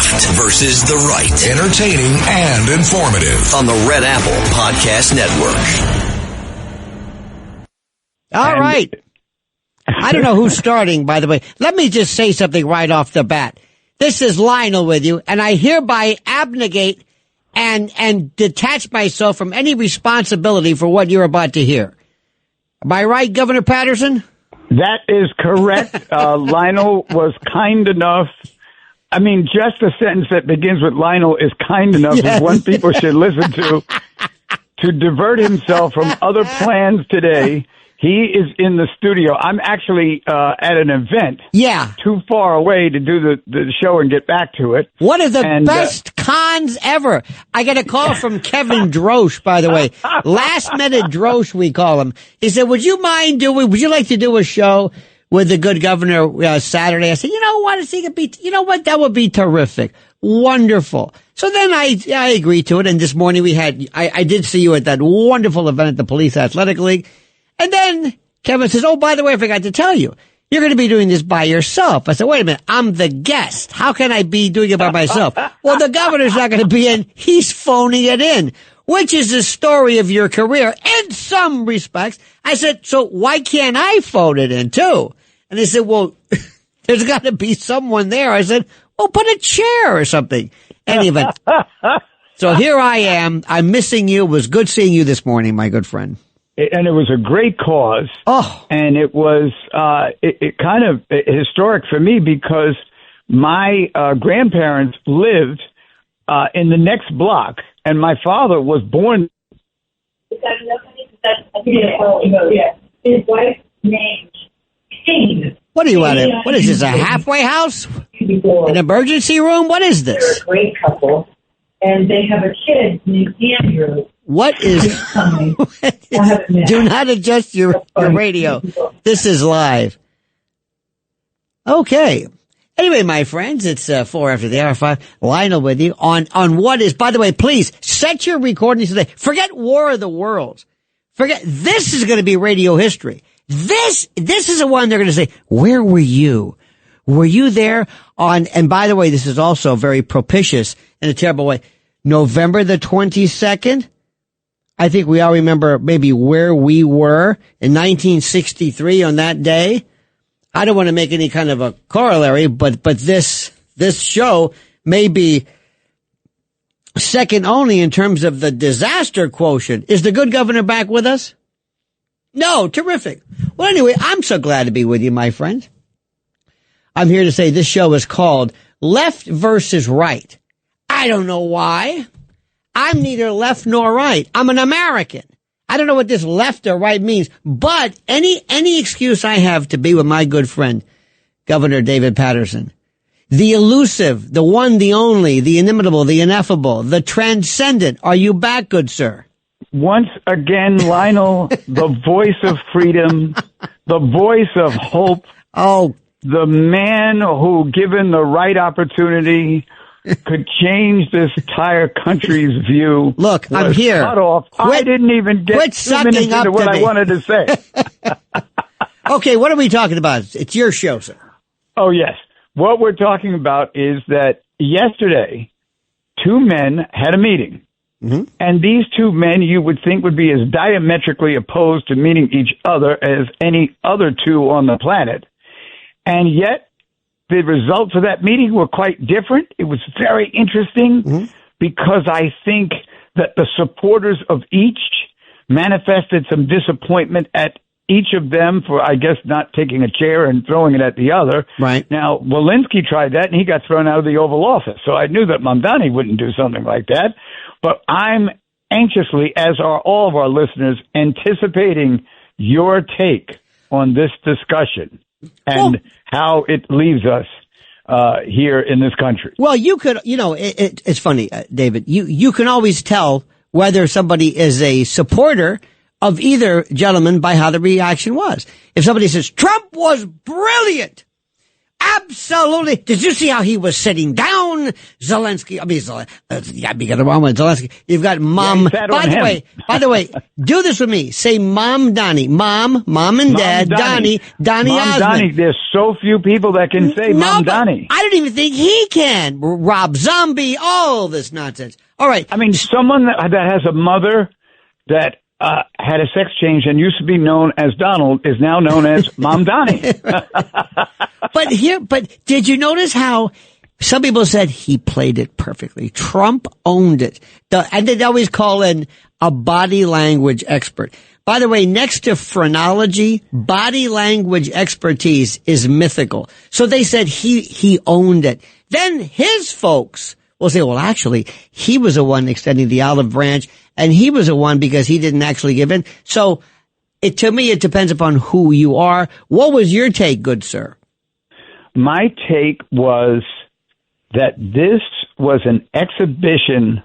left versus the right. Entertaining and informative on the Red Apple Podcast Network. All right. I don't know who's starting, by the way. Let me just say something right off the bat. This is Lionel with you, and I hereby abnegate and detach myself from any responsibility for what you're about to hear. Am I right, Governor Paterson? That is correct. Lionel was kind enough. I mean, just a sentence that begins with Lionel is kind enough is one people should listen to divert himself from other plans today. He is in the studio. I'm actually at an event. Yeah. Too far away to do the show and get back to it. One of the best cons ever. I got a call from Kevin Drosh, by the way. Last minute Drosh, we call him. He said, would you like to do a show with the good governor Saturday? I said, you know what? That would be terrific. Wonderful. So then I agreed to it. And this morning I did see you at that wonderful event at the Police Athletic League. And then Kevin says, oh, by the way, I forgot to tell you, you're going to be doing this by yourself. I said, wait a minute, I'm the guest. How can I be doing it by myself? Well, the governor's not going to be in. He's phoning it in, which is the story of your career in some respects. I said, so why can't I phone it in too? And they said, well, there's got to be someone there. I said, well, put a chair or something. Anyway, so here I am. I'm missing you. It was good seeing you this morning, my good friend. And it was a great cause. Oh. And it was it kind of historic for me because my grandparents lived in the next block, and my father was born. His wife's name, King. What are you at? What is this, a halfway house? An emergency room? What is this? They're a great couple, and they have a kid named Andrew. What is... Do not adjust your radio. This is live. Okay. Anyway, my friends, it's 4 after the hour, 5. Lionel with you on what is... By the way, please, set your recordings today. Forget War of the Worlds. This is going to be radio history. This is the one they're going to say, where were you? Were you there on... And by the way, this is also very propitious in a terrible way. November the 22nd... I think we all remember maybe where we were in 1963 on that day. I don't want to make any kind of a corollary, but this show may be second only in terms of the disaster quotient. Is the good governor back with us? No, terrific. Well, anyway, I'm so glad to be with you, my friend. I'm here to say this show is called Left versus Right. I don't know why. I'm neither left nor right. I'm an American. I don't know what this left or right means, but any excuse I have to be with my good friend, Governor David Paterson, the elusive, the one, the only, the inimitable, the ineffable, the transcendent. Are you back, good sir? Once again, Lionel, the voice of freedom, the voice of hope. Oh, the man who, given the right opportunity, could change this entire country's view. Look, I'm here. Cut off. I didn't even get 2 minutes into what I wanted to say. Okay, what are we talking about? It's your show, sir. Oh, yes. What we're talking about is that yesterday, 2 men had a meeting. Mm-hmm. And these 2 men you would think would be as diametrically opposed to meeting each other as any other 2 on the planet. And yet, the results of that meeting were quite different. It was very interesting because I think that the supporters of each manifested some disappointment at each of them for, I guess, not taking a chair and throwing it at the other. Right. Now, Walensky tried that, and he got thrown out of the Oval Office. So I knew that Mamdani wouldn't do something like that. But I'm anxiously, as are all of our listeners, anticipating your take on this discussion and how it leaves us here in this country. Well, you could, it's funny, David. You can always tell whether somebody is a supporter of either gentleman by how the reaction was. If somebody says, Trump was brilliant, absolutely. Did you see how he was sitting down down Zelensky. I mean, you got to get the wrong one, Zelensky. You've got Mom. Yeah, by the way, do this with me. Say Mom Donnie. Mom and Dad, Donnie Mom Osmond. Donnie, there's so few people that can say Mom Donnie. I don't even think he can. Rob Zombie, all this nonsense. All right. I mean, someone that has a mother that had a sex change and used to be known as Donald is now known as Mom Donnie. But did you notice how some people said he played it perfectly? Trump owned it. And they'd always call in a body language expert. By the way, next to phrenology, body language expertise is mythical. So they said he owned it. Then his folks will say, well, actually, he was the one extending the olive branch, and he was the one because he didn't actually give in. So to me, it depends upon who you are. What was your take, good sir? My take was that this was an exhibition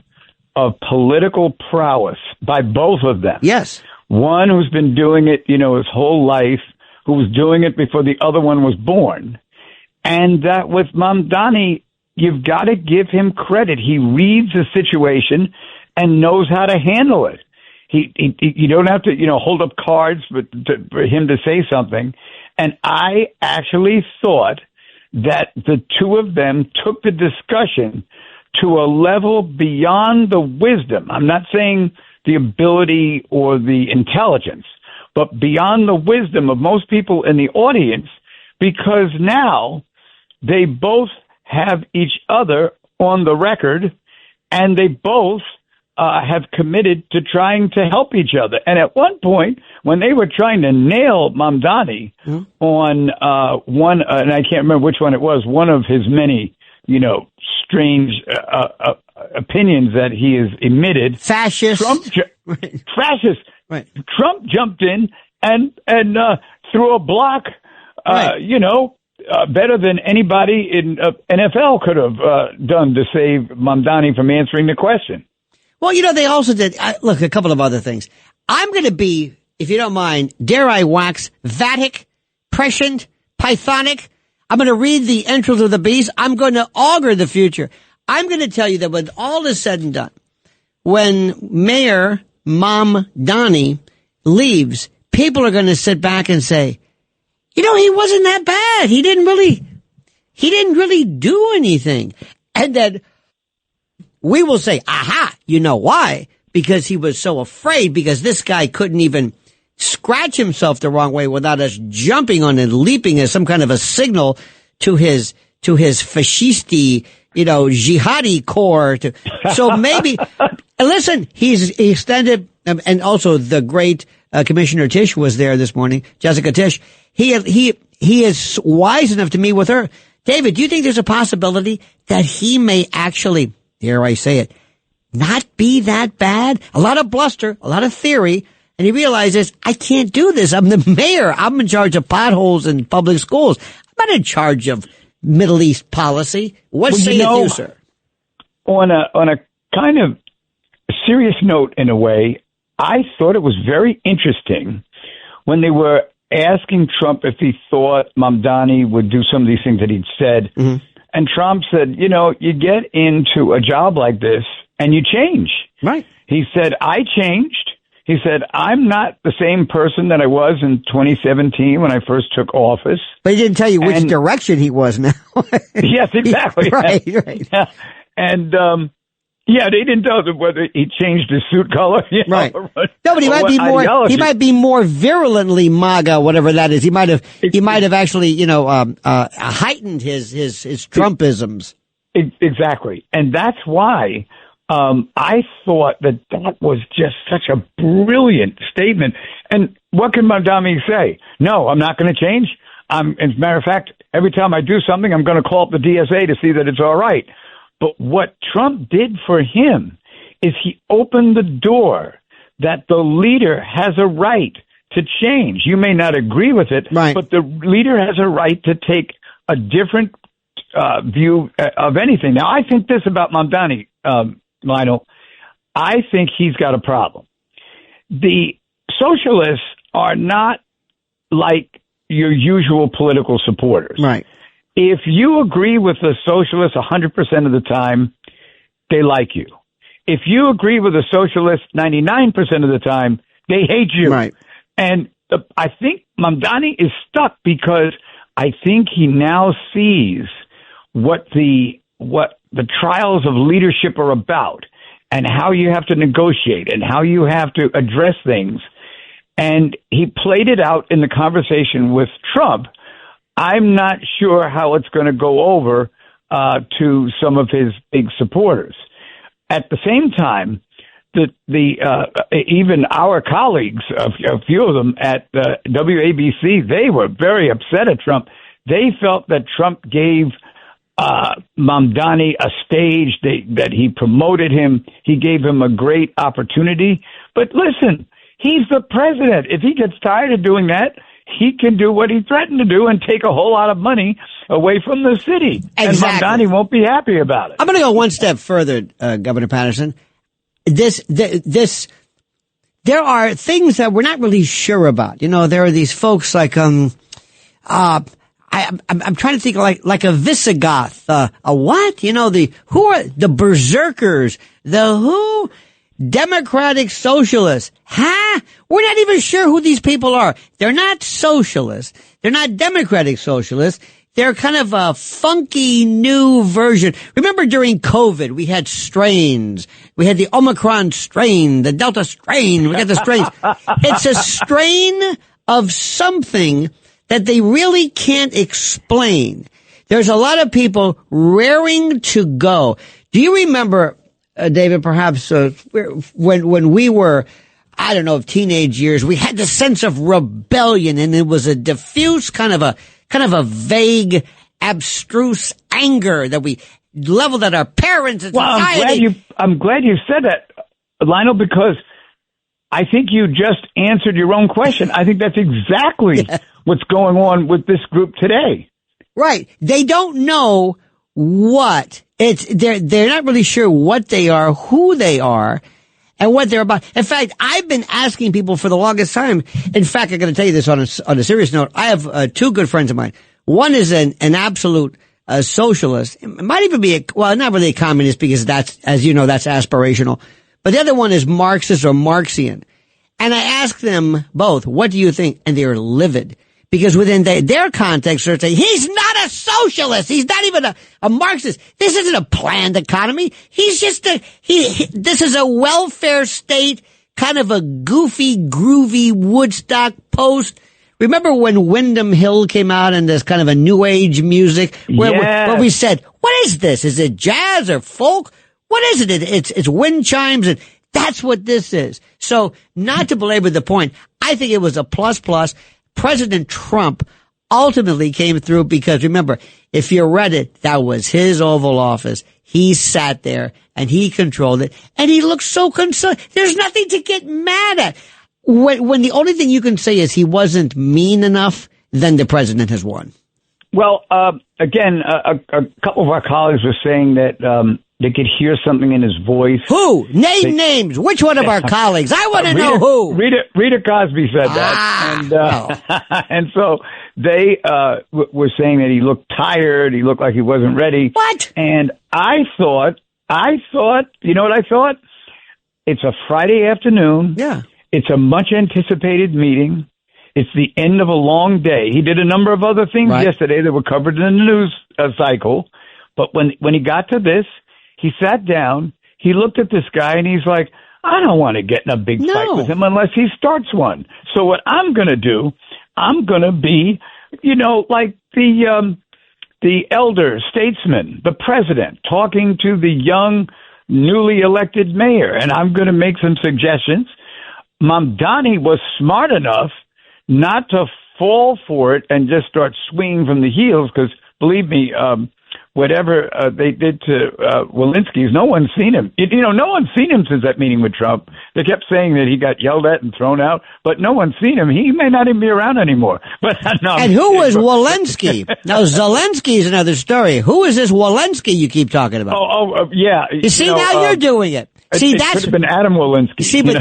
of political prowess by both of them. Yes. One who's been doing it, his whole life, who was doing it before the other one was born. And that with Mamdani, you've got to give him credit. He reads the situation and knows how to handle it. You don't have to, hold up cards for him to say something. And I actually thought that the two of them took the discussion to a level beyond the wisdom. I'm not saying the ability or the intelligence, but beyond the wisdom of most people in the audience, because now they both have each other on the record, and they both have committed to trying to help each other. And at one point, when they were trying to nail Mamdani on one, and I can't remember which one it was, one of his many, strange opinions that he has emitted. Fascist. Fascist. Right. Trump jumped in and threw a block, better than anybody in NFL could have done to save Mamdani from answering the question. Well, they also did, look, a couple of other things. I'm going to be, if you don't mind, dare I wax, Vatic, prescient, Pythonic. I'm going to read the entrails of the beast. I'm going to augur the future. I'm going to tell you that when all is said and done, when Mayor Mamdani leaves, people are going to sit back and say, he wasn't that bad. He didn't really do anything. And then we will say, aha, you know why? Because he was so afraid, because this guy couldn't even scratch himself the wrong way without us jumping on and leaping as some kind of a signal to his fascisti, jihadi core. So maybe, listen, he extended, and also the great Commissioner Tisch was there this morning, Jessica Tisch. He is wise enough to meet with her. David, do you think there's a possibility that he may actually, dare I say it, not be that bad? A lot of bluster, a lot of theory, and he realizes, I can't do this. I'm the mayor. I'm in charge of potholes in public schools. I'm not in charge of Middle East policy. What say you, sir? On a kind of serious note, in a way, I thought it was very interesting when they were asking Trump if he thought Mamdani would do some of these things that he'd said. Mm-hmm. And Trump said, you get into a job like this and you change. Right. He said, I changed. He said, I'm not the same person that I was in 2017 when I first took office. But he didn't tell you which direction he was now. Yes, exactly. Right. Yeah. And, they didn't tell us whether he changed his suit color. Right. No, but he might be more virulently MAGA, whatever that is. He might have actually, heightened his Trumpisms. Exactly. And that's why, I thought that was just such a brilliant statement. And what can Mamdani say? No, I'm not going to change. As a matter of fact, every time I do something, I'm going to call up the DSA to see that it's all right. But what Trump did for him is he opened the door that the leader has a right to change. You may not agree with it, right, but the leader has a right to take a different view of anything. Now, I think this about Mamdani, Lionel. I think he's got a problem. The socialists are not like your usual political supporters. Right. if you agree with the socialists 100% of the time, they like you. If you agree with the socialists 99% of the time, they hate you. Right. And I think Mamdani is stuck because I think he now sees what the trials of leadership are about and how you have to negotiate and how you have to address things. And he played it out in the conversation with Trump. I'm not sure how it's going to go over to some of his big supporters. At the same time, even our colleagues, a few of them at WABC, they were very upset at Trump. They felt that Trump gave Mamdani a stage, that he promoted him. He gave him a great opportunity. But listen, he's the president. If he gets tired of doing that, he can do what he threatened to do and take a whole lot of money away from the city. Exactly. And Mamdani won't be happy about it. I'm going to go one step further, Governor Paterson. There are things that we're not really sure about. You know, there are these folks like, I'm trying to think like a Visigoth, a what? You know, who are the berserkers? The who? Democratic socialists. Huh? We're not even sure who these people are. They're not socialists. They're not democratic socialists. They're kind of a funky new version. Remember during COVID, we had strains. We had the Omicron strain, the Delta strain. We got the strains. It's a strain of something that they really can't explain. There's a lot of people raring to go. Do you remember, David, perhaps when we were, I don't know, of teenage years, we had the sense of rebellion, and it was a diffuse kind of a vague, abstruse anger that we leveled at our parents and society. I'm glad you said that, Lionel, because I think you just answered your own question. I think that's exactly what's going on with this group today. Right. They don't know what they're not really sure what they are, who they are, and what they're about. In fact, I've been asking people for the longest time. In fact, I'm going to tell you this on a serious note. I have two good friends of mine. One is an absolute socialist. It might even be not really a communist, because that's, as you know, that's aspirational. But the other one is Marxist or Marxian. And I ask them both, what do you think? And they're livid. Because within their context, they're saying, he's not a socialist. He's not even a Marxist. This isn't a planned economy. He's just this is a welfare state, kind of a goofy, groovy Woodstock post. Remember when Windham Hill came out and there's kind of a new age music where we said, what is this? Is it jazz or folk? What is it? It's wind chimes, and that's what this is. So not to belabor the point, I think it was a plus. President Trump ultimately came through because, remember, if you read it, that was his Oval Office. He sat there and he controlled it, and he looked so concerned. There's nothing to get mad at. When the only thing you can say is he wasn't mean enough, then the president has won. Well, again, a couple of our colleagues were saying that they could hear something in his voice. Who? Names. Which one of our colleagues? I want to know who. Rita Cosby said that. And so they were saying that he looked tired. He looked like he wasn't ready. What? And I thought, you know what I thought? It's a Friday afternoon. Yeah. It's a much anticipated meeting. It's the end of a long day. He did a number of other things yesterday that were covered in the news cycle. But when he got to this, he sat down, he looked at this guy, and he's like, I don't want to get in a big fight with him unless he starts one. So what I'm going to do, I'm going to be, like the elder statesman, the president, talking to the young, newly elected mayor, and I'm going to make some suggestions. Mamdani was smart enough not to fall for it and just start swinging from the heels, because believe me, whatever they did to Walensky, no one's seen him. No one's seen him since that meeting with Trump. They kept saying that he got yelled at and thrown out, but no one's seen him. He may not even be around anymore. But no. And who was Walensky? Now, Zelensky is another story. Who is this Walensky you keep talking about? Yeah. You see, now you're doing it. See, it could have been Adam Walensky. See, but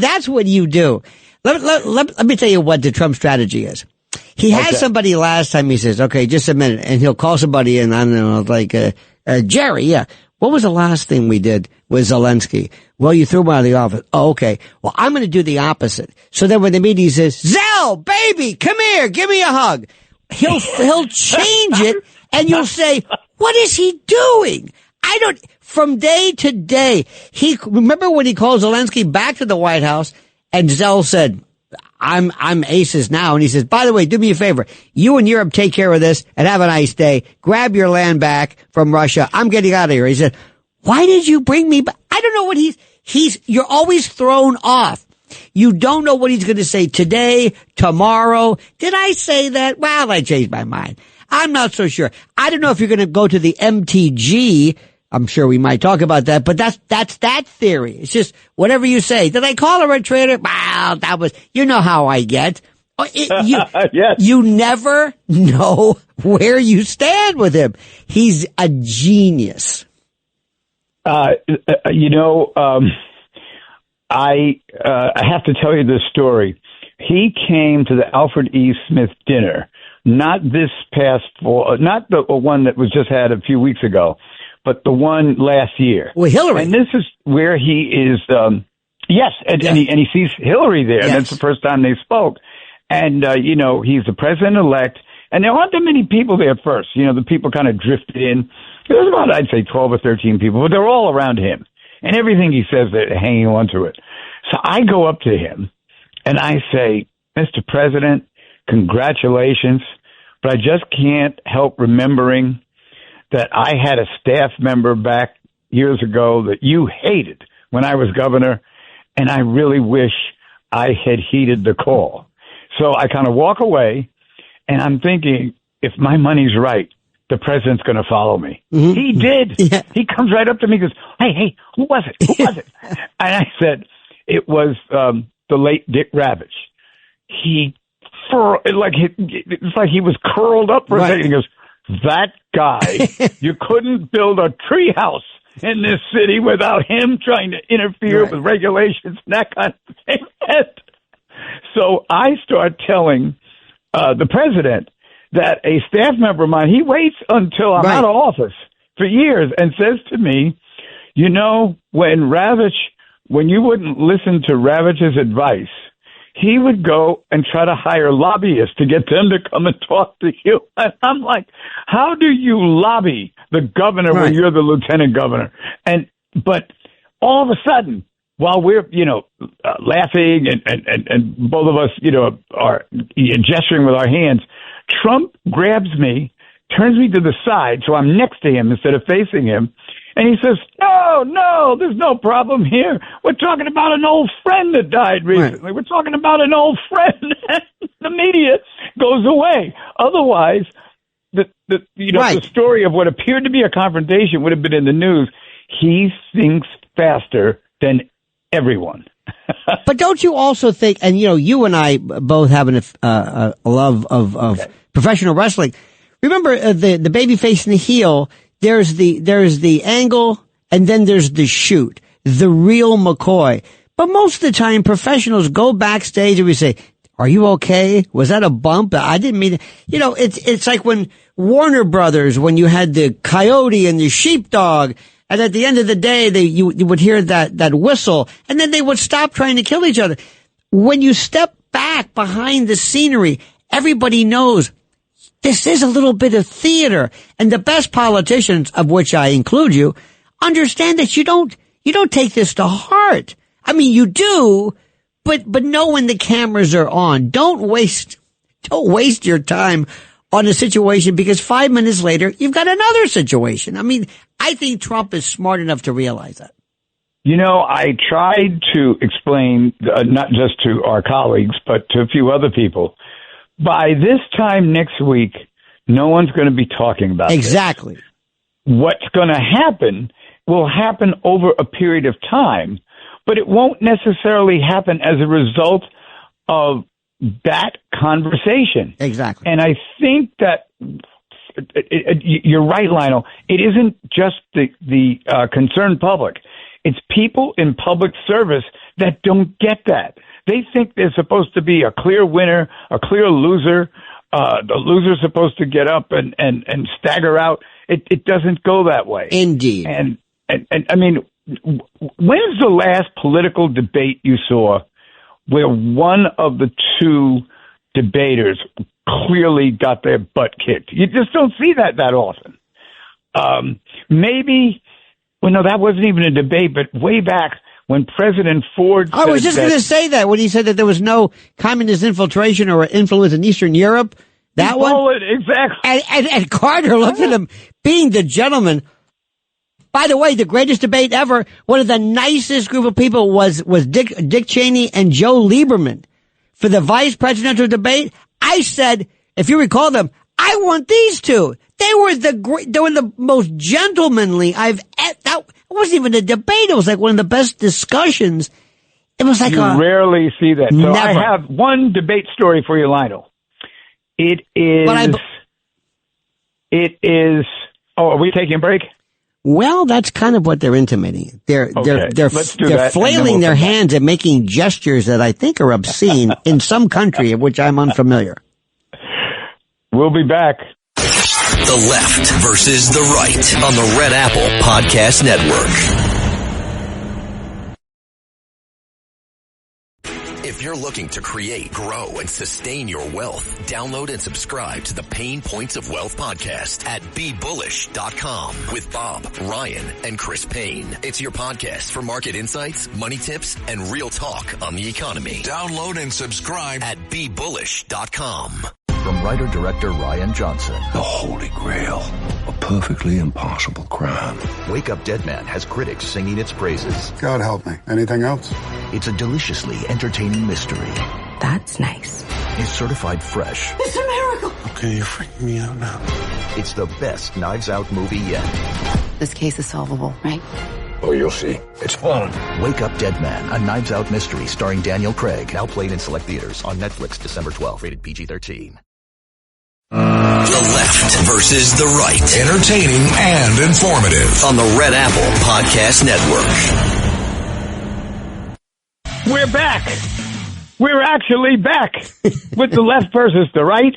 that's what you do. Let me tell you what the Trump strategy is. He had somebody last time. He says, okay, just a minute. And he'll call somebody and I don't know, like, Jerry. Yeah. What was the last thing we did with Zelensky? Well, you threw him out of the office. Oh, okay. Well, I'm going to do the opposite. So then when they meet, he says, Zell, baby, come here. Give me a hug. He'll change it and you'll say, what is he doing? From day to day, remember when he called Zelensky back to the White House and Zell said, I'm aces now. And he says, by the way, do me a favor. You and Europe take care of this and have a nice day. Grab your land back from Russia. I'm getting out of here. He said, why did you bring me back? I don't know what you're always thrown off. You don't know what he's going to say today, tomorrow. Did I say that? Well, I changed my mind. I'm not so sure. I don't know if you're going to go to the MTG. I'm sure we might talk about that, but that's that theory. It's just whatever you say. Did I call her a traitor? Well, you know how I get. Yes. You never know where you stand with him. He's a genius. I have to tell you this story. He came to the Alfred E. Smith dinner, not this past fall, not the one that was just had a few weeks ago, but the one last year. Well, Hillary. And this is where he is, and he sees Hillary there. Yes. That's the first time they spoke. And, he's the president-elect. And there aren't that many people there first. The people kind of drifted in. There was about, I'd say, 12 or 13 people, but they're all around him. And everything he says, they're hanging on to it. So I go up to him and I say, Mr. President, congratulations, but I just can't help remembering that I had a staff member back years ago that you hated when I was governor, and I really wish I had heeded the call. So I kind of walk away, and I'm thinking, if my money's right, the president's going to follow me. Mm-hmm. He did. Yeah. He comes right up to me and goes, hey, who was it? Who was it? And I said, it was the late Dick Ravitch. It's like he was curled up for a second. He goes, that guy, you couldn't build a treehouse in this city without him trying to interfere with regulations and that kind of thing. And so I start telling the president that a staff member of mine, he waits until I'm out of office for years and says to me, when you wouldn't listen to Ravitch's advice, he would go and try to hire lobbyists to get them to come and talk to you. And I'm like, how do you lobby the governor when you're the lieutenant governor? But all of a sudden, while we're, laughing and both of us, are gesturing with our hands, Trump grabs me, turns me to the side, so I'm next to him instead of facing him. And he says, no, there's no problem here. We're talking about an old friend that died recently. We're talking about an old friend. The media goes away. Otherwise, the story of what appeared to be a confrontation would have been in the news. He thinks faster than everyone. But don't you also think, and you and I both have a love of professional wrestling. Remember the baby face and the heel. There's the angle, and then there's the shoot, the real McCoy. But most of the time, professionals go backstage and we say, are you okay? Was that a bump? I didn't mean it. It's like when Warner Brothers, when you had the coyote and the sheepdog, and at the end of the day, you would hear that whistle, and then they would stop trying to kill each other. When you step back behind the scenery, everybody knows this is a little bit of theater. And the best politicians, of which I include you, understand that you don't take this to heart. I mean, you do, but know when the cameras are on. Don't waste your time on a situation because 5 minutes later, you've got another situation. I mean, I think Trump is smart enough to realize that. I tried to explain, not just to our colleagues, but to a few other people. By this time next week, no one's going to be talking about exactly. This. What's going to happen will happen over a period of time, but it won't necessarily happen as a result of that conversation. Exactly. And I think that you're right, Lionel. It isn't just the concerned public. It's people in public service that don't get that. They think there's supposed to be a clear winner, a clear loser, the loser's supposed to get up and stagger out. It doesn't go that way. Indeed. And I mean, when's the last political debate you saw where one of the two debaters clearly got their butt kicked? You just don't see that often. Maybe, well, no, that wasn't even a debate, but way back when President Ford said I was just going to say that when he said that there was no communist infiltration or influence in Eastern Europe. That one? Exactly. And Carter looked at him, being the gentleman. By the way, the greatest debate ever, one of the nicest group of people was Dick Cheney and Joe Lieberman. For the vice presidential debate, I said, if you recall them, I want these two. They were the most gentlemanly that wasn't even a debate. It was like one of the best discussions. It was like you rarely see that. So never. I have one debate story for you, Lionel. It is. Oh, are we taking a break? Well, that's kind of what they're intimating. They're flailing their hands and making gestures that I think are obscene in some country of which I'm unfamiliar. We'll be back. The left versus the right on the Red Apple Podcast Network. If you're looking to create, grow, and sustain your wealth, download and subscribe to the Pain Points of Wealth podcast at BeBullish.com with Bob, Ryan, and Chris Payne. It's your podcast for market insights, money tips, and real talk on the economy. Download and subscribe at BeBullish.com. From writer-director Ryan Johnson. The Holy Grail. A perfectly impossible crime. Wake Up Dead Man has critics singing its praises. God help me. Anything else? It's a deliciously entertaining mystery. That's nice. It's certified fresh. It's a miracle. Okay, you're freaking me out now. It's the best Knives Out movie yet. This case is solvable, right? Oh, you'll see. It's fun. Wake Up Dead Man, a Knives Out mystery starring Daniel Craig. Now played in select theaters on Netflix December 12th. Rated PG-13. The left versus the right. Entertaining and informative on the Red Apple Podcast Network. We're back. We're actually back with the left versus the right.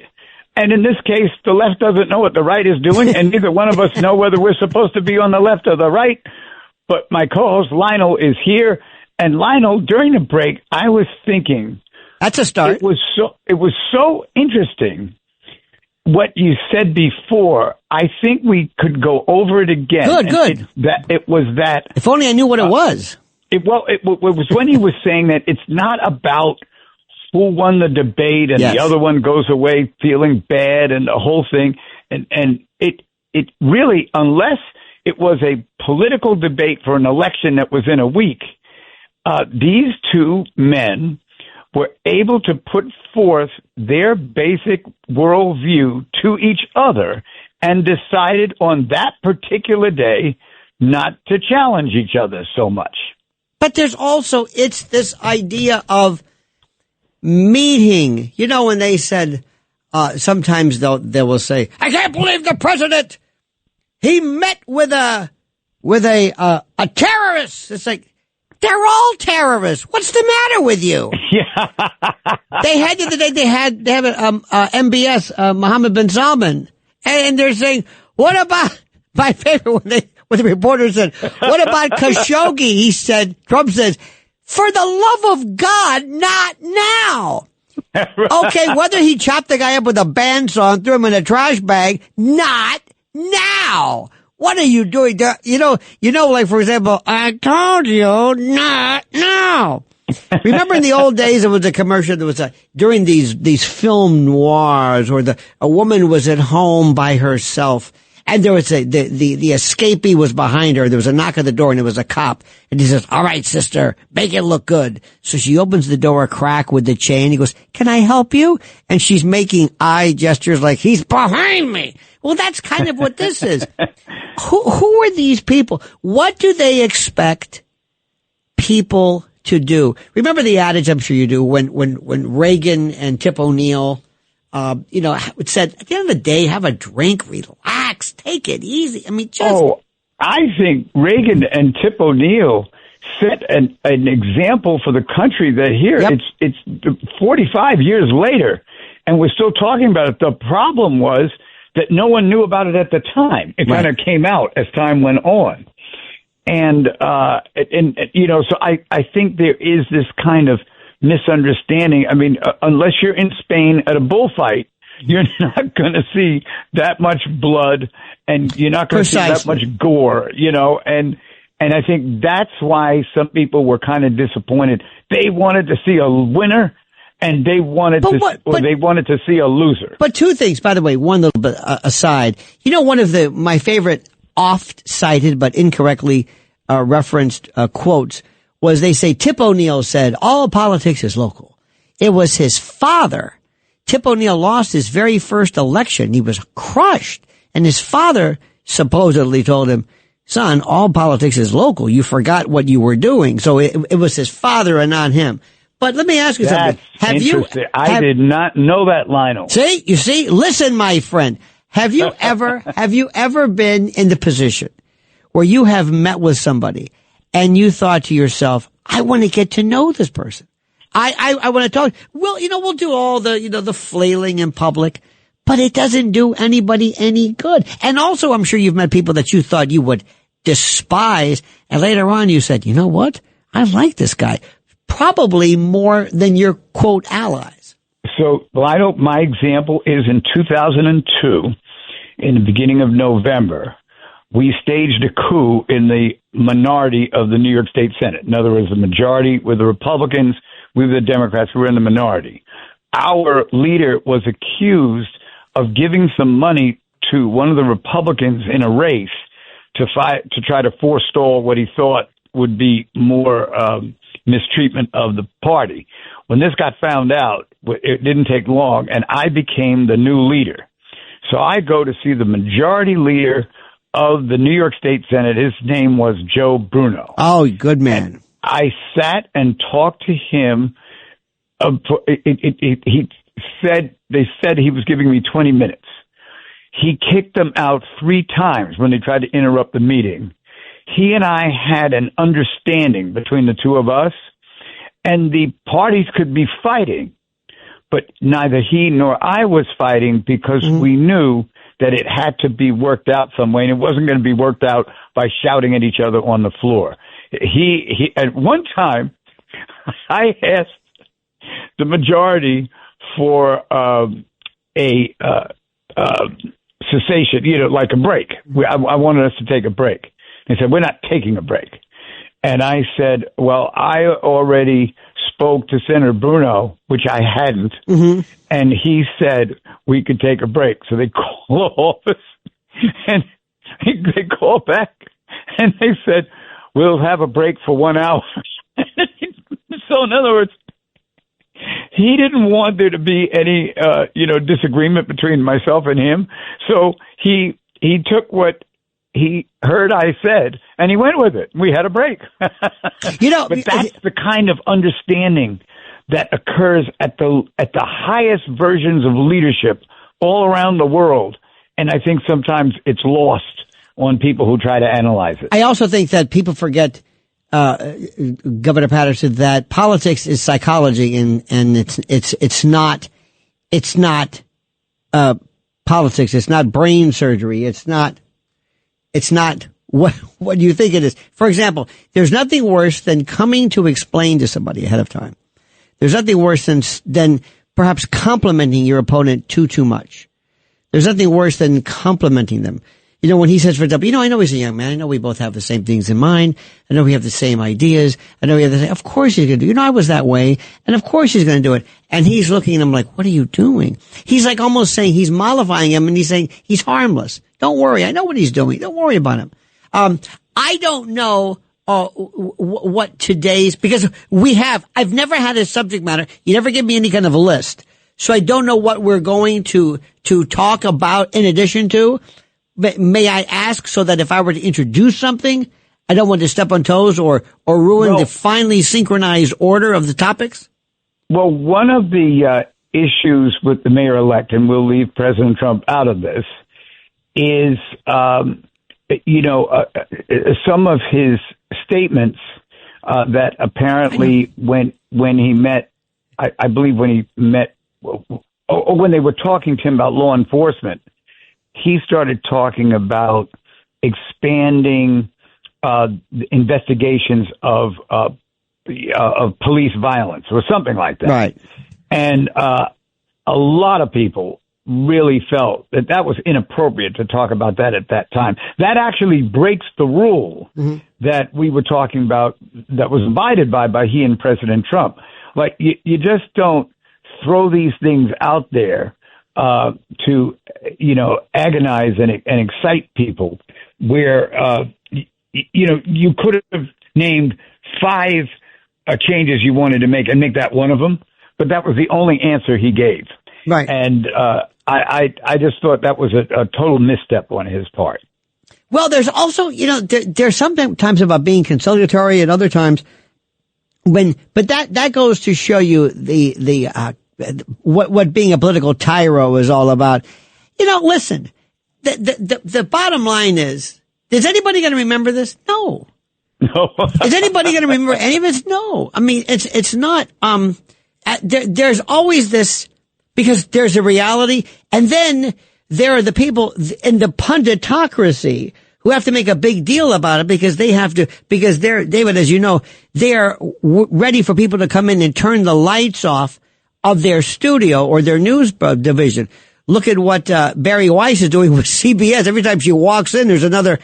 And in this case, the left doesn't know what the right is doing, and neither one of us know whether we're supposed to be on the left or the right. But my co-host Lionel is here. And Lionel, during the break, I was thinking. That's a start. It was so interesting what you said before. I think we could go over it again. Good. It was that. If only I knew what it was. It was when he was saying that it's not about who won the debate and the other one goes away feeling bad and the whole thing. And it really, unless it was a political debate for an election that was in a week, these two men were able to put forth their basic worldview to each other and decided on that particular day not to challenge each other so much. But there's also, it's this idea of meeting. You know, when they said, sometimes they will say, I can't believe the president, he met with a terrorist. It's like, they're all terrorists. What's the matter with you? Yeah. They had the other day, they have MBS, Mohammed bin Salman, and they're saying, what about, my favorite when the reporter said, what about Khashoggi? He said, Trump says, for the love of God, not now. Okay, whether he chopped the guy up with a bandsaw and threw him in a trash bag, not now. What are you doing? You know, like, for example, I told you not now. Remember in the old days, there was a commercial that was during these film noirs where a woman was at home by herself and there was the escapee was behind her. There was a knock at the door and it was a cop. And he says, all right, sister, make it look good. So she opens the door a crack with the chain. He goes, can I help you? And she's making eye gestures like he's behind me. Well, that's kind of what this is. Who are these people? What do they expect people to do? Remember the adage, I'm sure you do, when Reagan and Tip O'Neill, it said, at the end of the day, have a drink, relax, take it easy. I mean, I think Reagan and Tip O'Neill set an example for the country that here, it's 45 years later, and we're still talking about it. The problem was that no one knew about it at the time. It kind of came out as time went on. And so I think there is this kind of misunderstanding. I mean, unless you're in Spain at a bullfight, you're not going to see that much blood, and you're not going to see that much gore, and I think that's why some people were kind of disappointed. They wanted to see a winner, and they wanted to see a loser. But two things, by the way, one little bit aside. One of my favorite oft-cited but incorrectly referenced quotes was, they say Tip O'Neill said, all politics is local. It was his father. Tip O'Neill lost his very first election. He was crushed. And his father supposedly told him, son, all politics is local. You forgot what you were doing. So it was his father and not him. But let me ask you something. I did not know that, Lionel. See, listen, my friend. Have you ever been in the position where you have met with somebody and you thought to yourself, I want to get to know this person. I want to talk. Well, we'll do all the flailing in public, but it doesn't do anybody any good. And also, I'm sure you've met people that you thought you would despise, and later on you said, you know what? I like this guy. Probably more than your, quote, allies. So, Lionel, my example is in 2002, in the beginning of November, we staged a coup in the minority of the New York State Senate. In other words, the majority were the Republicans, we were the Democrats, we were in the minority. Our leader was accused of giving some money to one of the Republicans in a race to try to forestall what he thought would be more mistreatment of the party. When this got found out, it didn't take long, and I became the new leader. So I go to see the majority leader of the New York State Senate. His name was Joe Bruno. Oh, good man. And I sat and talked to him. They said he was giving me 20 minutes. He kicked them out 3 times when they tried to interrupt the meeting. He and I had an understanding between the two of us, and the parties could be fighting, but neither he nor I was fighting because we knew that it had to be worked out some way, and it wasn't going to be worked out by shouting at each other on the floor. He at one time, I asked the majority for a cessation, like a break. I wanted us to take a break. They said, we're not taking a break. And I said, well, I already spoke to Senator Bruno, which I hadn't, and he said we could take a break. So they called the office, and they called back, and they said, we'll have a break for 1 hour. So in other words, he didn't want there to be any, disagreement between myself and him. So he took he heard I said, and he went with it. We had a break. But that's the kind of understanding that occurs at the highest versions of leadership all around the world. And I think sometimes it's lost on people who try to analyze it. I also think that people forget, Governor Paterson, that politics is psychology, and it's not politics. It's not brain surgery. It's not what you think it is. For example, there's nothing worse than coming to explain to somebody ahead of time. There's nothing worse than perhaps complimenting your opponent too much. There's nothing worse than complimenting them. When he says, for example, I know he's a young man. I know we both have the same things in mind. I know we have the same ideas. I know we have the same. Of course he's going to do it. I was that way. And of course he's going to do it. And he's looking at him like, what are you doing? He's like almost saying, he's mollifying him, and he's saying he's harmless. Don't worry. I know what he's doing. Don't worry about him. I don't know what because I've never had a subject matter. You never give me any kind of a list. So I don't know what we're going to talk about in addition to. May I ask, so that if I were to introduce something, I don't want to step on toes or ruin the finely synchronized order of the topics? Well, one of the issues with the mayor-elect, and we'll leave President Trump out of this, is, some of his statements that apparently when he met, I believe when he met when they were talking to him about law enforcement, he started talking about expanding investigations of police violence or something like that. Right. And a lot of people really felt that was inappropriate to talk about that at that time. That actually breaks the rule that we were talking about that was abided by he and President Trump. Like, you just don't throw these things out there to, agonize and excite people where, you could have named 5 changes you wanted to make and make that one of them, but that was the only answer he gave. Right. And I just thought that was a total misstep on his part. Well, there's also, there's sometimes about being conciliatory and other times but that goes to show you what being a political tyro is all about. Listen, the bottom line is anybody going to remember this? No. No. Is anybody going to remember any of this? No. I mean, it's not, there's always this, because there's a reality, and then there are the people in the punditocracy who have to make a big deal about it because they're, David, as you know, they're ready for people to come in and turn the lights off of their studio or their news division. Look at what Barry Weiss is doing with CBS. Every time she walks in, there's another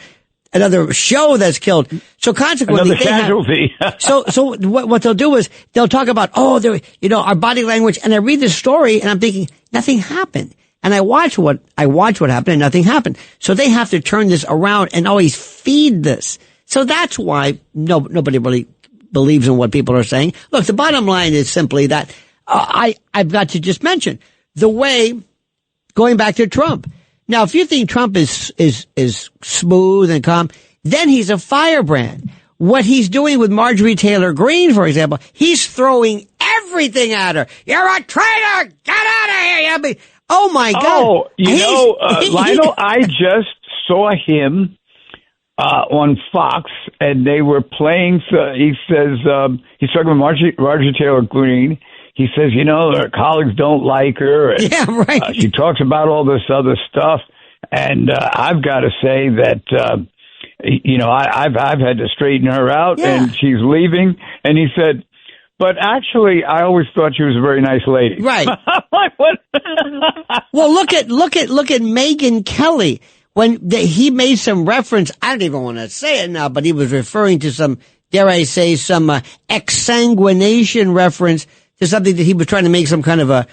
show that's killed. So consequently, another casualty. So what they'll do is they'll talk about, our body language. And I read the story and I'm thinking nothing happened. And I watch what happened and nothing happened. So they have to turn this around and always feed this. So that's why nobody really believes in what people are saying. Look, the bottom line is simply that I've got to just mention the way, going back to Trump. Now, if you think Trump is smooth and calm, then he's a firebrand. What he's doing with Marjorie Taylor Greene, for example, he's throwing everything at her. You're a traitor! Get out of here! I mean, oh my God! Oh, Lionel, I just saw him on Fox, and they were playing. He says he's talking about Marjorie Taylor Greene. He says, her colleagues don't like her. And, yeah, right. She talks about all this other stuff, and I've got to say that I've had to straighten her out, and she's leaving. And he said, but actually, I always thought she was a very nice lady. Right. Like, what? Well, look at Megyn Kelly when he made some reference. I don't even want to say it now, but he was referring to some, dare I say, some exsanguination reference to something that he was trying to make some kind of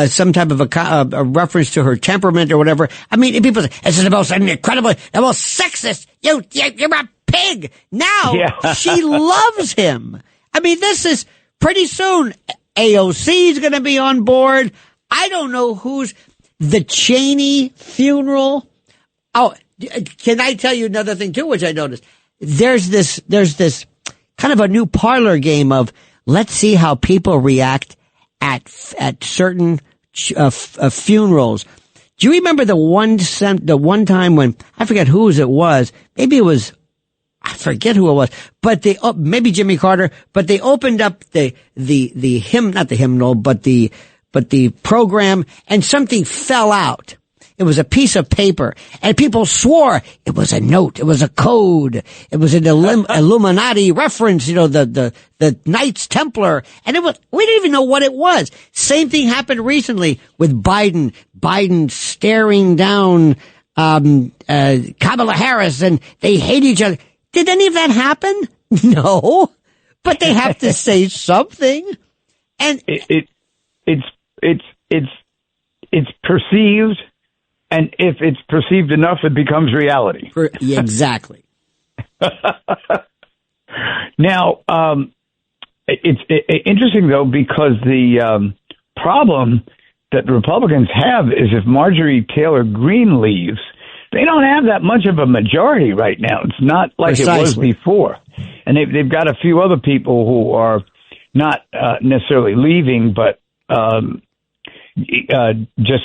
some type of a reference to her temperament or whatever. I mean, people say, this is the most incredible, the most sexist. You're a pig. Now she loves him. I mean, this is pretty soon. AOC is going to be on board. I don't know who's the Cheney funeral. Oh, can I tell you another thing too, which I noticed? There's this kind of a new parlor game of, let's see how people react at certain funerals. Do you remember the one time when, I forget whose it was, maybe it was, I forget who it was, but maybe Jimmy Carter, but they opened up the hymn, not the hymnal, but the program, and something fell out. It was a piece of paper, and people swore it was a note, it was a code, it was an Illuminati reference, the Knights Templar, and we didn't even know what it was. Same thing happened recently with Biden staring down Kamala Harris, and they hate each other. Did any of that happen? No, but they have to say something, and it's perceived. And if it's perceived enough, it becomes reality. Exactly. Now, it's interesting, though, because the problem that the Republicans have is if Marjorie Taylor Greene leaves, they don't have that much of a majority right now. It's not like Precisely. It was before. And they've got a few other people who are not necessarily leaving, but just...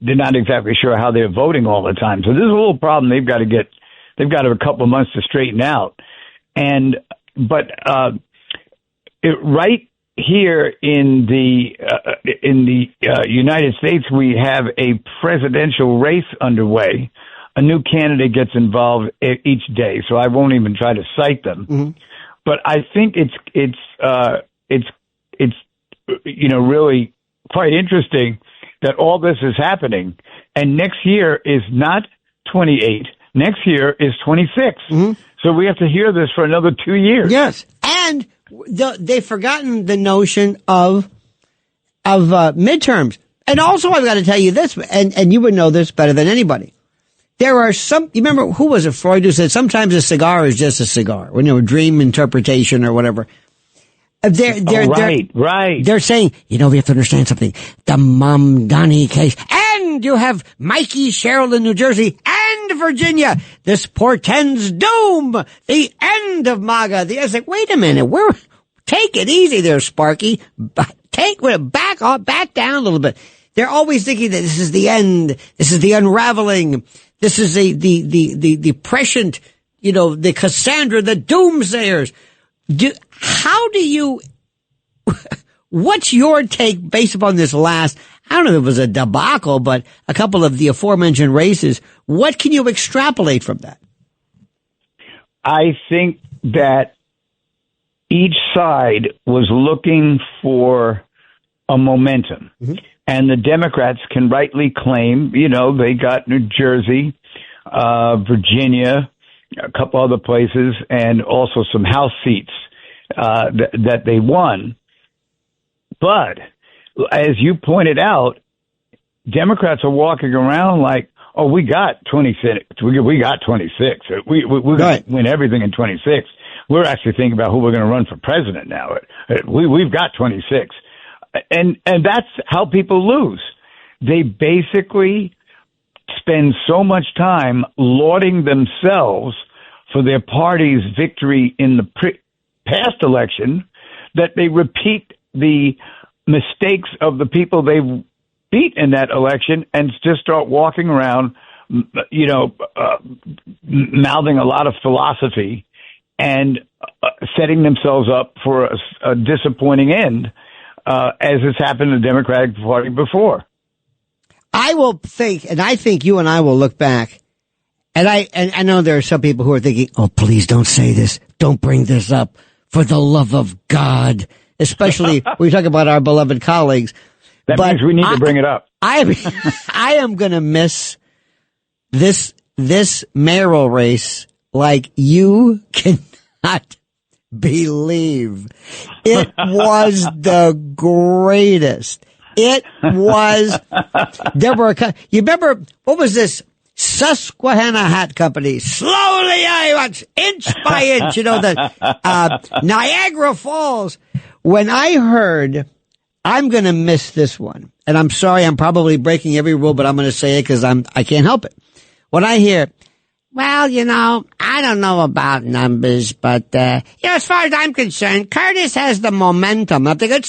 they're not exactly sure how they're voting all the time. So this is a little problem they've got a couple of months to straighten out. Right here in the United States, we have a presidential race underway. A new candidate gets involved each day, so I won't even try to cite them. Mm-hmm. But I think it's really quite interesting that all this is happening, and next year is not 28. Next year is 26. Mm-hmm. So we have to hear this for another 2 years. Yes, and they've forgotten the notion of midterms. And also, I've got to tell you this, and you would know this better than anybody. There are some, you remember, who was it, Freud, who said sometimes a cigar is just a cigar, when you know, dream interpretation or whatever. Right. They're saying, we have to understand something. The Mamdani case, and you have Mikey Sherrill in New Jersey and Virginia. This portends doom, the end of MAGA. It's like, wait a minute, take it easy there, Sparky. Back down a little bit. They're always thinking that this is the end. This is the unraveling. This is the prescient, the Cassandra, the doomsayers. What's your take based upon this last, I don't know if it was a debacle, but a couple of the aforementioned races? What can you extrapolate from that? I think that each side was looking for a momentum. Mm-hmm. And the Democrats can rightly claim, they got New Jersey, Virginia, a couple other places, and also some House seats that they won. But as you pointed out, Democrats are walking around like, oh, we got 26. We got 26. We're going to win everything in 26. We're actually thinking about who we're going to run for president now. We've got 26. And that's how people lose. They basically spend so much time lauding themselves for their party's victory in the past election that they repeat the mistakes of the people they beat in that election and just start walking around, mouthing a lot of philosophy and setting themselves up for a disappointing end. As has happened in the Democratic Party before. I think you and I will look back, and I know there are some people who are thinking, oh, please don't say this. Don't bring this up, for the love of God, especially when we talk about our beloved colleagues. That means we need to bring it up. I am going to miss this mayoral race like you cannot believe. It was the greatest. It was, you remember, what was this? Susquehanna Hat Company. Slowly I watch, inch by inch, the Niagara Falls. When I heard, I'm going to miss this one, and I'm sorry, I'm probably breaking every rule, but I'm going to say it because I can't help it. When I hear, well, I don't know about numbers, but, as far as I'm concerned, Curtis has the momentum. I'm thinking,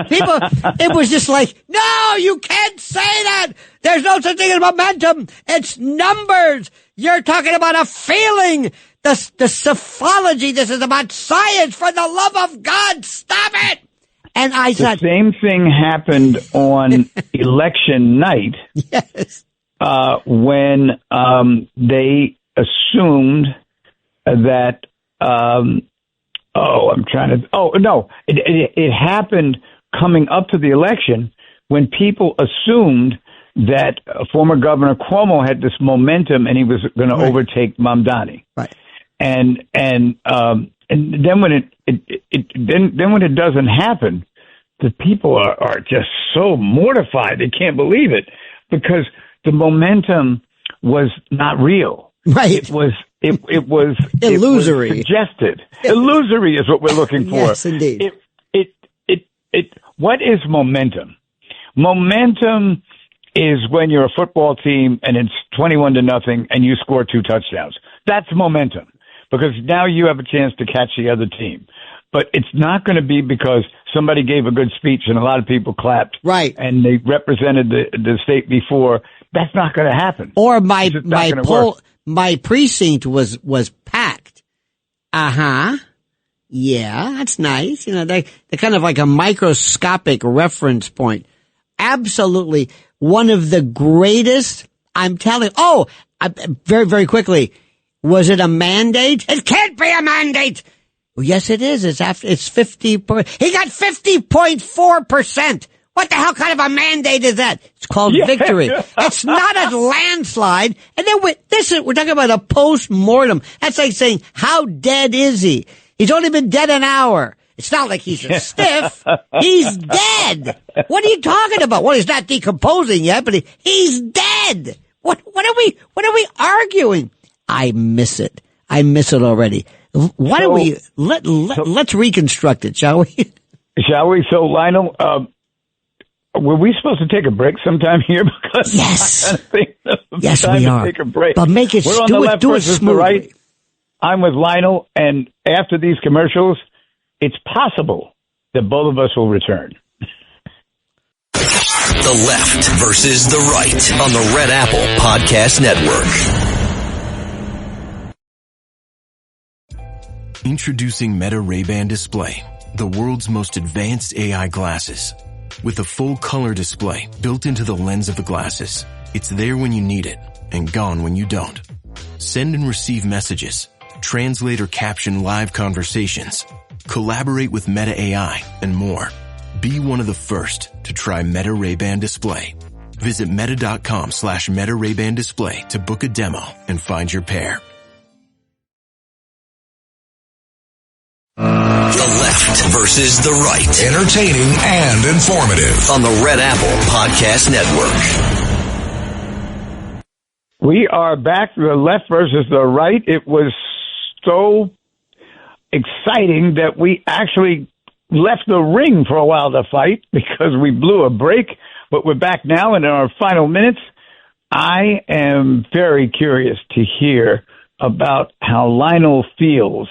people, it was just like, no, you can't say that. There's no such thing as momentum. It's numbers. You're talking about a feeling. The psephology. This is about science. For the love of God, stop it. And I thought, the same thing happened on election night. Yes. When they assumed that, it happened coming up to the election when people assumed that former Governor Cuomo had this momentum and he was going to overtake Mamdani. Right. And then when it doesn't happen, the people are just so mortified. They can't believe it because the momentum was not real. Right. It was illusory. It was suggested. Illusory is what we're looking for. Yes, indeed. What is momentum? Momentum is when you're a football team and it's 21-0 and you score 2 touchdowns. That's momentum because now you have a chance to catch the other team. But it's not going to be because somebody gave a good speech and a lot of people clapped. Right. And they represented the state before. That's not going to happen. Or my precinct was packed. Yeah, that's nice. They're kind of like a microscopic reference point. Absolutely. One of the greatest, I'm telling, very, very quickly. Was it a mandate? It can't be a mandate. Well, yes, it is. It's 50. He got 50.4%. What the hell kind of a mandate is that? It's called victory. It's not a landslide. And then we're talking about a post-mortem. That's like saying, how dead is he? He's only been dead an hour. It's not like he's a stiff. He's dead. What are you talking about? Well, he's not decomposing yet, but he's dead. What are we arguing? I miss it. I miss it already. Why don't we let's reconstruct it, shall we? Shall we? So, Lionel, were we supposed to take a break sometime here? Because yes, I think yes, we are. Take a break. But make it. We're on the left do it versus the smoothly. right. I'm with Lionel, and after these commercials, it's possible that both of us will return. The left versus the right on the Red Apple Podcast Network. Introducing Meta Ray-Ban Display, the world's most advanced AI glasses. With a full color display built into the lens of the glasses, it's there when you need it and gone when you don't. Send and receive messages, translate or caption live conversations, collaborate with Meta AI, and more. Be one of the first to try Meta Ray-Ban Display. Visit meta.com/Meta Ray-Ban Display to book a demo and find your pair. The left versus the right. Entertaining and informative. On the Red Apple Podcast Network. We are back to the left versus the right. It was so exciting that we actually left the ring for a while to fight because we blew a break, but we're back now and in our final minutes. I am very curious to hear about how Lionel feels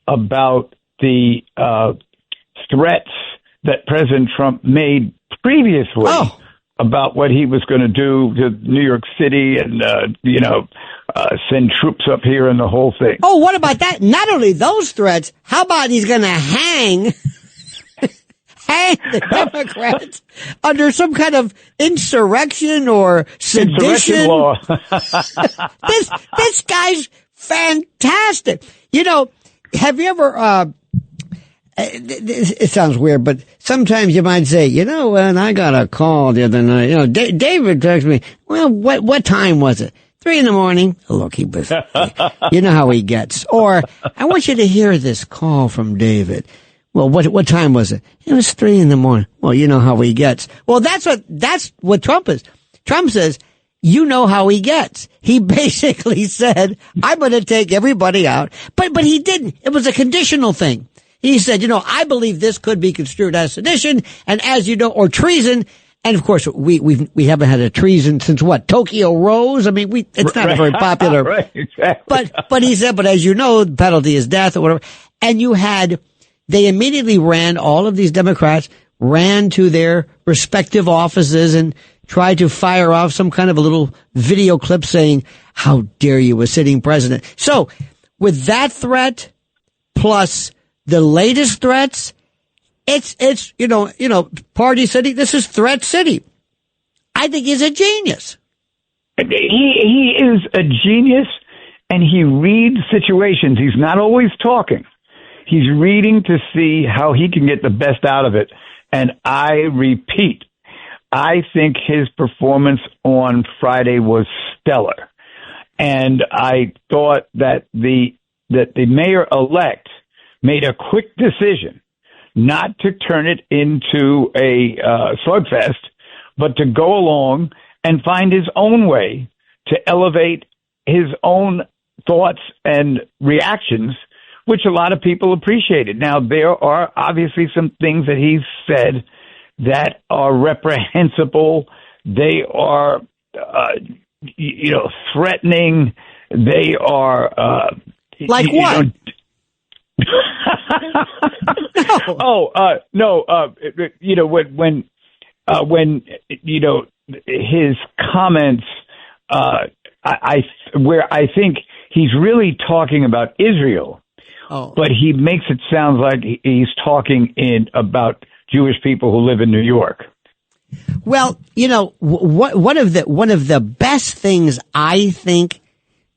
about the threats that President Trump made previously about what he was going to do to New York City and, send troops up here and the whole thing. Oh, what about that? Not only those threats, how about he's going to hang the Democrats under some kind of insurrection or sedition? Insurrection law. This guy's fantastic. Have you ever, it sounds weird, but sometimes you might say, when I got a call the other night, David texted me, well, what time was it? 3 a.m. Oh, look, he was, you know how he gets. Or, I want you to hear this call from David. Well, what time was it? It was 3 a.m. Well, you know how he gets. Well, that's what Trump is. Trump says, you know how he gets. He basically said, I'm going to take everybody out. But he didn't. It was a conditional thing. He said, I believe this could be construed as sedition and as you know, or treason. And of course, we haven't had a treason since what? Tokyo Rose? I mean, it's not a very popular. Right, exactly. But he said, but as you know, the penalty is death or whatever. And they immediately all of these Democrats ran to their respective offices and tried to fire off some kind of a little video clip saying, how dare you, a sitting president. So with that threat plus the latest threats, it's Party City. This is Threat City. I think he's a genius. He is a genius, and he reads situations. He's not always talking. He's reading to see how he can get the best out of it. And I repeat, I think his performance on Friday was stellar. And I thought that the mayor-elect made a quick decision not to turn it into a slugfest, but to go along and find his own way to elevate his own thoughts and reactions, which a lot of people appreciated. Now, there are obviously some things that he's said that are reprehensible. They are, threatening. They are... like what? When his comments, where I think he's really talking about Israel but he makes it sound like he's talking about Jewish people who live in New York. Well, one of the best things I think,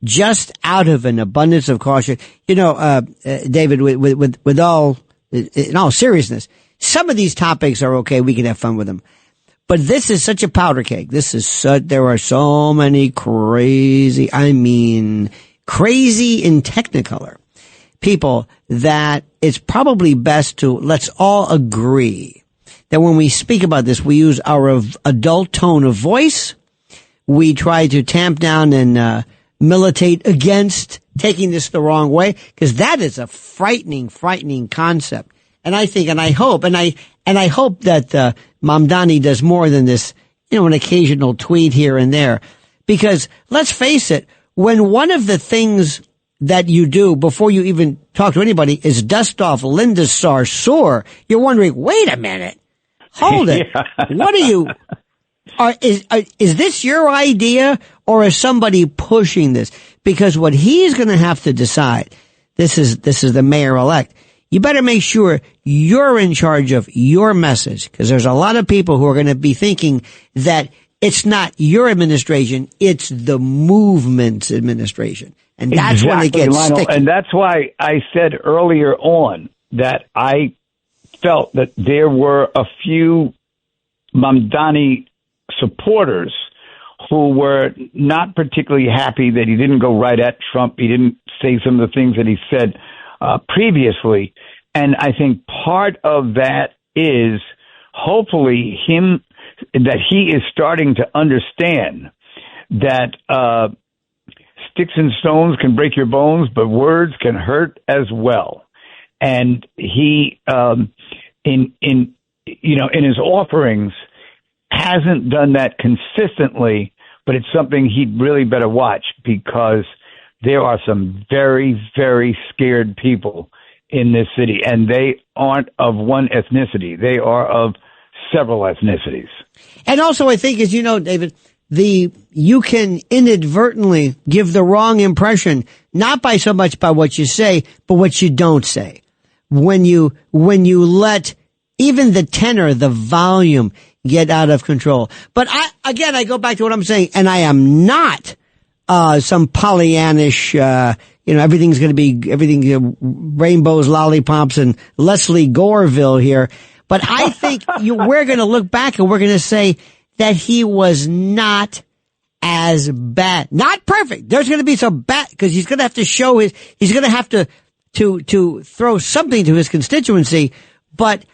just out of an abundance of caution, David, with all, in all seriousness, some of these topics are okay. We can have fun with them. But this is such a powder keg. There are so many crazy in Technicolor people that it's probably best to, let's all agree that when we speak about this, we use our adult tone of voice. We try to tamp down and militate against taking this the wrong way, because that is a frightening concept. And I think, and I hope that Mamdani does more than this, an occasional tweet here and there. Because let's face it, when one of the things that you do before you even talk to anybody is dust off Linda Sarsour, you're wondering, wait a minute, hold it. Yeah. What are you, is this your idea, or is somebody pushing this? Because what he's going to have to decide, this is the mayor-elect, you better make sure you're in charge of your message, because there's a lot of people who are going to be thinking that it's not your administration, it's the movement's administration. And that's when it gets Lionel, sticky. And that's why I said earlier on that I felt that there were a few Mamdani supporters who were not particularly happy that he didn't go right at Trump. He didn't say some of the things that he said previously. And I think part of that is hopefully that he is starting to understand that sticks and stones can break your bones, but words can hurt as well. And he, in his offerings, hasn't done that consistently, but it's something he'd really better watch, because there are some very, very scared people in this city, and they aren't of one ethnicity. They are of several ethnicities. And also, I think, as you know, David, you can inadvertently give the wrong impression, not by so much by what you say, but what you don't say. When you let even the tenor, the volume, get out of control. But I go back to what I'm saying, and I am not some Pollyannish, everything's going to be rainbows, lollipops, and Leslie Goreville here. But I think we're going to look back and we're going to say that he was not as bad, not perfect. There's going to be some bad, because he's going to have to show he's going to have to throw something to his constituency. But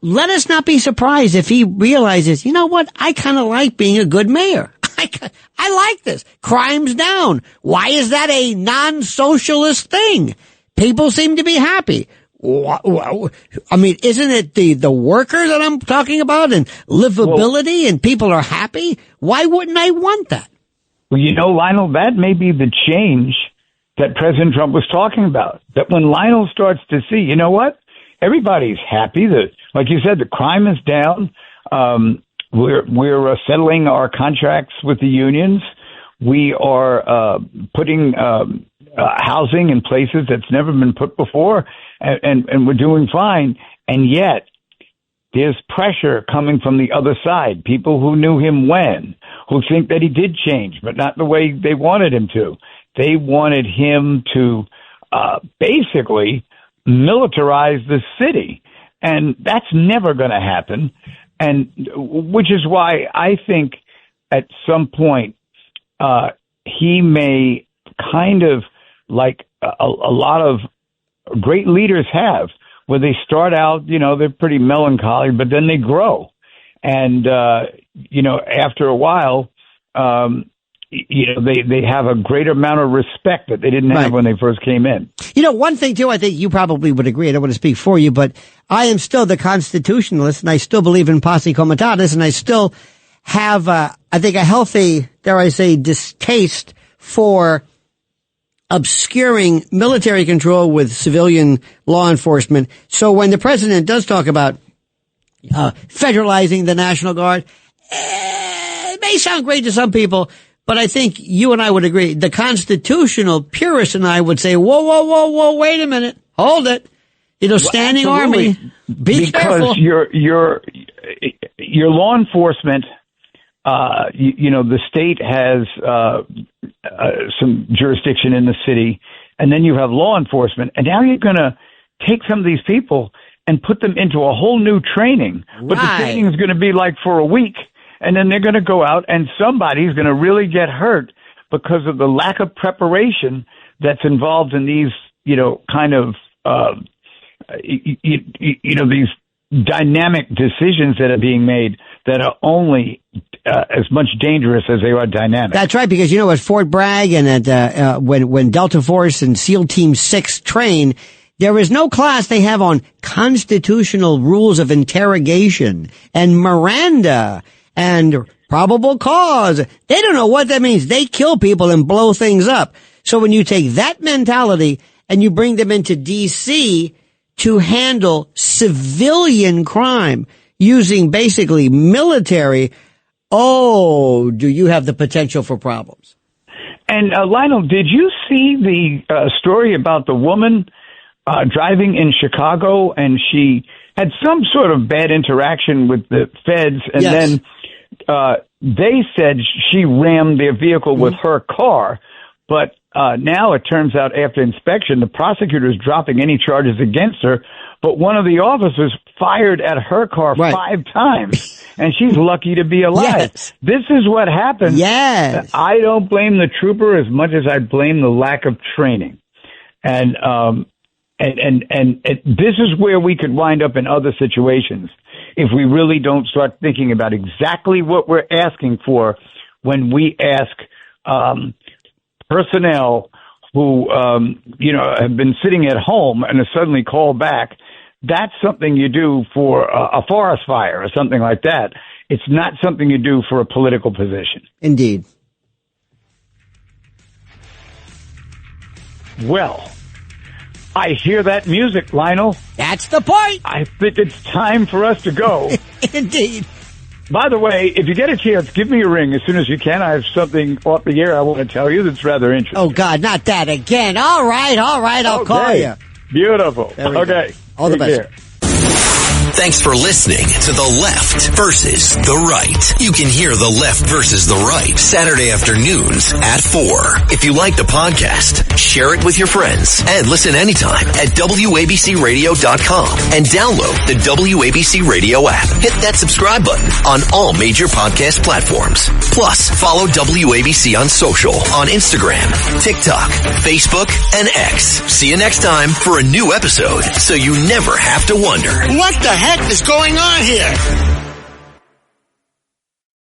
let us not be surprised if he realizes, you know what? I kind of like being a good mayor. I like this. Crime's down. Why is that a non-socialist thing? People seem to be happy. I mean, isn't it the worker that I'm talking about, and livability, and people are happy? Why wouldn't I want that? Well, Lionel, that may be the change that President Trump was talking about. That when Lionel starts to see, you know what? Everybody's happy. Like you said, the crime is down. We're settling our contracts with the unions. We are putting housing in places that's never been put before, and we're doing fine. And yet, there's pressure coming from the other side. People who knew him who think that he did change, but not the way they wanted him to. They wanted him to basically militarize the city, and that's never going to happen. And which is why I think at some point he may kind of, like a lot of great leaders have, where they start out, they're pretty melancholy, but then they grow. And, after a while, they have a greater amount of respect that they didn't have when they first came in. One thing, too, I think you probably would agree. I don't want to speak for you, but I am still the constitutionalist, and I still believe in posse comitatus, and I still have, I think, a healthy, dare I say, distaste for obscuring military control with civilian law enforcement. So when the president does talk about federalizing the National Guard, it may sound great to some people, But I think you and I would agree. The constitutional purist and I would say, whoa, wait a minute. Hold it. Standing army. Be careful. Because your law enforcement, the state has some jurisdiction in the city, and then you have law enforcement, and now you're going to take some of these people and put them into a whole new training. But the training is going to be like for a week, and then they're going to go out, and somebody's going to really get hurt because of the lack of preparation that's involved in these, these dynamic decisions that are being made that are only as much dangerous as they are dynamic. That's right, because at Fort Bragg and at when Delta Force and SEAL Team 6 train, there is no class they have on constitutional rules of interrogation and Miranda and probable cause. They don't know what that means. They kill people and blow things up. So when you take that mentality and you bring them into D.C. to handle civilian crime using basically military, do you have the potential for problems? And Lionel, did you see the story about the woman driving in Chicago, and she had some sort of bad interaction with the feds, and then they said she rammed their vehicle with her car, but now it turns out after inspection, the prosecutor is dropping any charges against her, but one of the officers fired at her car 5 times, and she's lucky to be alive. Yes. This is what happens. Yes. I don't blame the trooper as much as I blame the lack of training. And this is where we could wind up in other situations if we really don't start thinking about exactly what we're asking for when we ask personnel who, have been sitting at home and are suddenly called back. That's something you do for a forest fire or something like that. It's not something you do for a political position. Indeed. Well, I hear that music, Lionel. That's the point. I think it's time for us to go. Indeed. By the way, if you get a chance, give me a ring as soon as you can. I have something off the air I want to tell you that's rather interesting. Oh, God, not that again. All right, I'll call you. Beautiful. Okay. All the best. Care. Thanks for listening to The Left versus the Right. You can hear The Left versus the Right Saturday afternoons at 4. If you like the podcast, share it with your friends and listen anytime at WABCRadio.com and download the WABC Radio app. Hit that subscribe button on all major podcast platforms. Plus, follow WABC on social on Instagram, TikTok, Facebook, and X. See you next time for a new episode so you never have to wonder. What the heck is going on here?